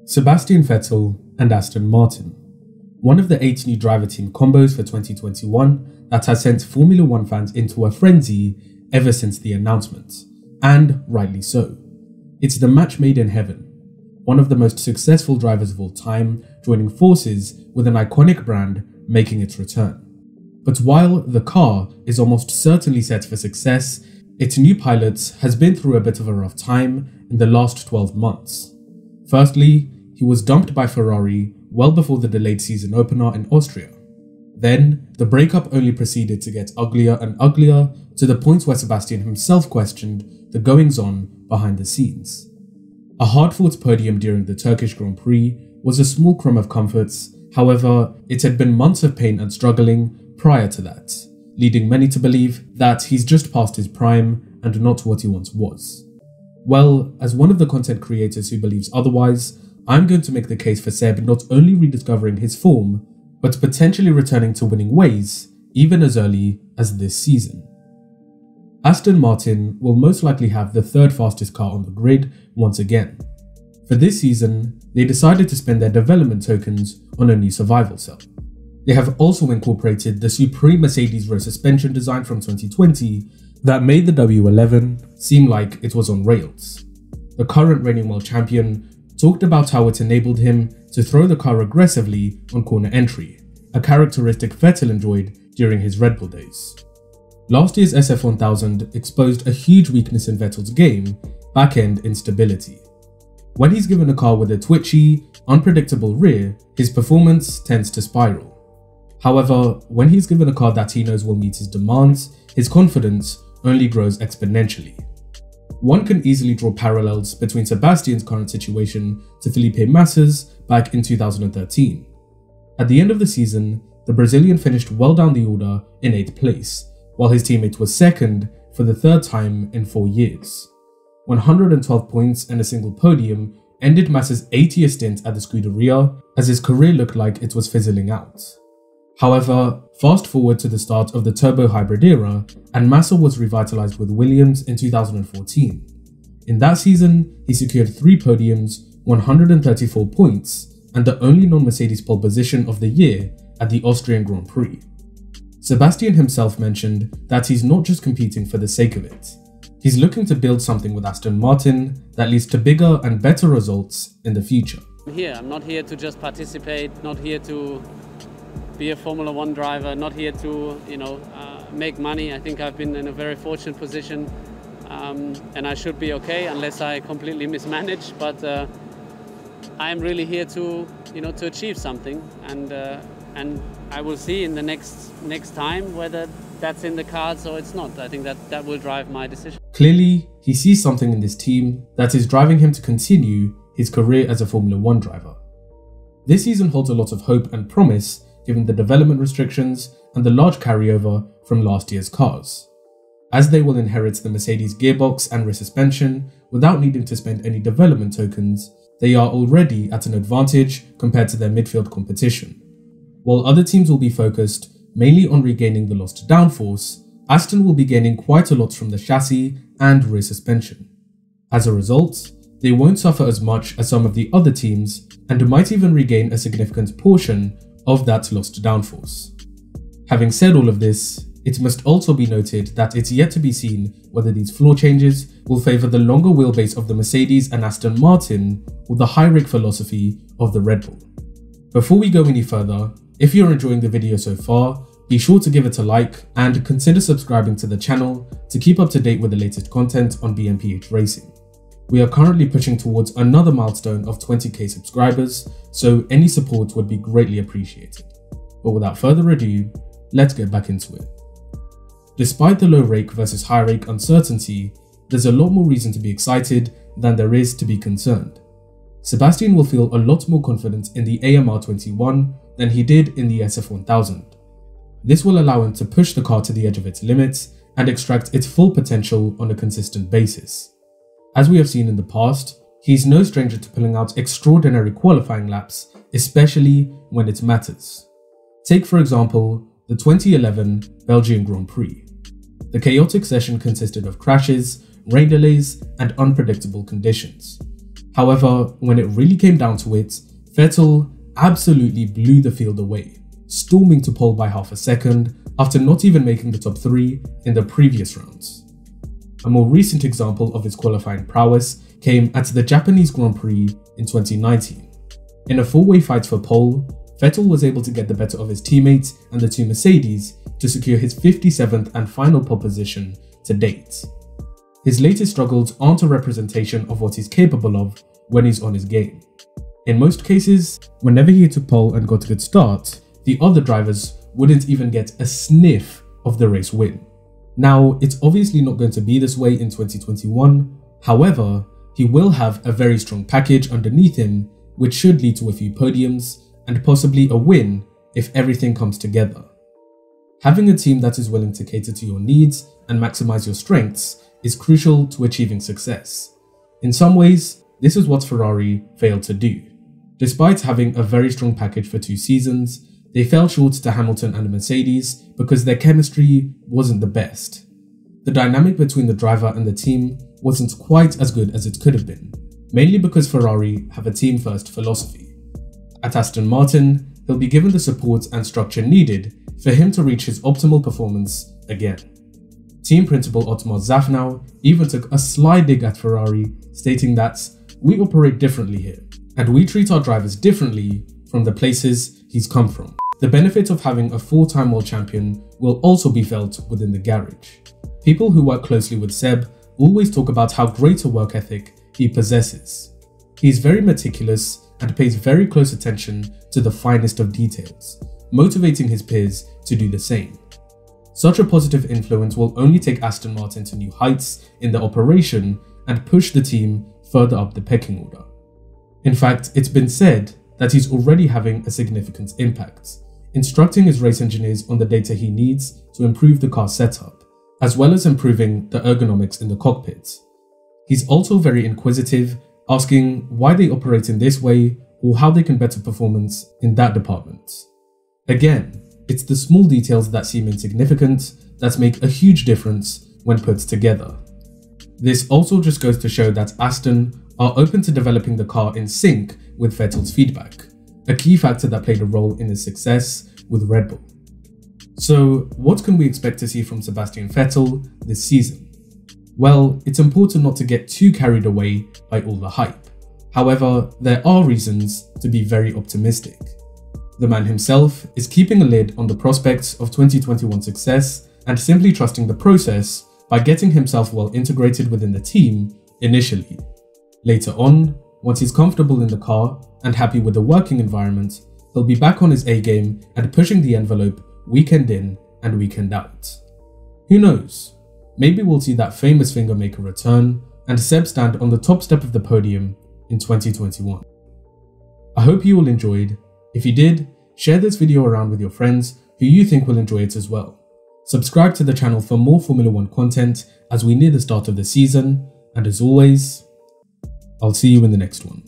Sebastian Vettel and Aston Martin, one of the 8 new driver team combos for 2021 that has sent Formula 1 fans into a frenzy ever since the announcement, and rightly so. It's the match made in heaven, one of the most successful drivers of all time joining forces with an iconic brand making its return. But while the car is almost certainly set for success, its new pilot has been through a bit of a rough time in the last 12 months. Firstly, he was dumped by Ferrari well before the delayed season opener in Austria. Then, the breakup only proceeded to get uglier and uglier to the point where Sebastian himself questioned the goings-on behind the scenes. A hard-fought podium during the Turkish Grand Prix was a small crumb of comforts, however, it had been months of pain and struggling prior to that, leading many to believe that he's just past his prime and not what he once was. Well, as one of the content creators who believes otherwise, I'm going to make the case for Seb not only rediscovering his form, but potentially returning to winning ways, even as early as this season. Aston Martin will most likely have the 3rd fastest car on the grid once again. For this season, they decided to spend their development tokens on a new survival cell. They have also incorporated the supreme Mercedes rear suspension design from 2020 that made the W11 seem like it was on rails. The current reigning world champion talked about how it enabled him to throw the car aggressively on corner entry, a characteristic Vettel enjoyed during his Red Bull days. Last year's SF1000 exposed a huge weakness in Vettel's game, back-end instability. When he's given a car with a twitchy, unpredictable rear, his performance tends to spiral. However, when he's given a car that he knows will meet his demands, his confidence only grows exponentially. One can easily draw parallels between Sebastian's current situation to Felipe Massa's back in 2013. At the end of the season, the Brazilian finished well down the order in 8th place, while his teammate was 2nd for the 3rd time in 4 years. 112 points and a single podium ended Massa's 80th stint at the Scuderia, as his career looked like it was fizzling out. However, fast forward to the start of the turbo hybrid era, and Massa was revitalized with Williams in 2014. In that season, he secured 3 podiums, 134 points, and the only non-Mercedes pole position of the year at the Austrian Grand Prix. Sebastian himself mentioned that he's not just competing for the sake of it. He's looking to build something with Aston Martin that leads to bigger and better results in the future. I'm not here to just participate, not here to be a Formula 1 driver, not here to make money. I think I've been in a very fortunate position, and I should be okay unless I completely mismanage. But I'm really here to to achieve something, and I will see in the next time whether that's in the cards or it's not. I think that will drive my decision. Clearly, he sees something in this team that is driving him to continue his career as a Formula 1 driver. This season holds a lot of hope and promise given the development restrictions and the large carryover from last year's cars. As they will inherit the Mercedes gearbox and rear suspension without needing to spend any development tokens, they are already at an advantage compared to their midfield competition. While other teams will be focused mainly on regaining the lost downforce, Aston will be gaining quite a lot from the chassis and rear suspension. As a result, they won't suffer as much as some of the other teams and might even regain a significant portion of that lost downforce. Having said all of this, it must also be noted that it's yet to be seen whether these floor changes will favour the longer wheelbase of the Mercedes and Aston Martin or the high rig philosophy of the Red Bull. Before we go any further, if you're enjoying the video so far, be sure to give it a like and consider subscribing to the channel to keep up to date with the latest content on BMPH Racing. We are currently pushing towards another milestone of 20k subscribers, so any support would be greatly appreciated. But without further ado, let's get back into it. Despite the low rake versus high rake uncertainty, there's a lot more reason to be excited than there is to be concerned. Sebastian will feel a lot more confident in the AMR21 than he did in the SF1000. This will allow him to push the car to the edge of its limits and extract its full potential on a consistent basis. As we have seen in the past, he's no stranger to pulling out extraordinary qualifying laps, especially when it matters. Take for example, the 2011 Belgian Grand Prix. The chaotic session consisted of crashes, rain delays, and unpredictable conditions. However, when it really came down to it, Vettel absolutely blew the field away, storming to pole by half a second after not even making the top 3 in the previous rounds. A more recent example of his qualifying prowess came at the Japanese Grand Prix in 2019. In a 4-way fight for pole, Vettel was able to get the better of his teammates and the 2 Mercedes to secure his 57th and final pole position to date. His latest struggles aren't a representation of what he's capable of when he's on his game. In most cases, whenever he hit a pole and got a good start, the other drivers wouldn't even get a sniff of the race win. Now, it's obviously not going to be this way in 2021, however, he will have a very strong package underneath him, which should lead to a few podiums and possibly a win if everything comes together. Having a team that is willing to cater to your needs and maximize your strengths is crucial to achieving success. In some ways, this is what Ferrari failed to do. Despite having a very strong package for 2 seasons, they fell short to Hamilton and Mercedes because their chemistry wasn't the best. The dynamic between the driver and the team wasn't quite as good as it could have been, mainly because Ferrari have a team-first philosophy. At Aston Martin, he'll be given the support and structure needed for him to reach his optimal performance again. Team principal Otmar Zafnau even took a sly dig at Ferrari, stating that we operate differently here, and we treat our drivers differently from the places he's come from. The benefit of having a 4-time world champion will also be felt within the garage. People who work closely with Seb always talk about how great a work ethic he possesses. He's very meticulous and pays very close attention to the finest of details, motivating his peers to do the same. Such a positive influence will only take Aston Martin to new heights in the operation and push the team further up the pecking order. In fact, it's been said that he's already having a significant impact, instructing his race engineers on the data he needs to improve the car setup, as well as improving the ergonomics in the cockpit. He's also very inquisitive, asking why they operate in this way or how they can better performance in that department. Again, it's the small details that seem insignificant that make a huge difference when put together. This also just goes to show that Aston are open to developing the car in sync with Vettel's feedback, a key factor that played a role in his success with Red Bull. So, what can we expect to see from Sebastian Vettel this season? Well, it's important not to get too carried away by all the hype. However, there are reasons to be very optimistic. The man himself is keeping a lid on the prospects of 2021 success and simply trusting the process by getting himself well integrated within the team initially. Later on, once he's comfortable in the car and happy with the working environment, he'll be back on his A game and pushing the envelope weekend in and weekend out. Who knows, maybe we'll see that famous finger maker return and Seb stand on the top step of the podium in 2021. I hope you all enjoyed. If you did, share this video around with your friends who you think will enjoy it as well. Subscribe to the channel for more Formula 1 content as we near the start of the season, and as always, I'll see you in the next one.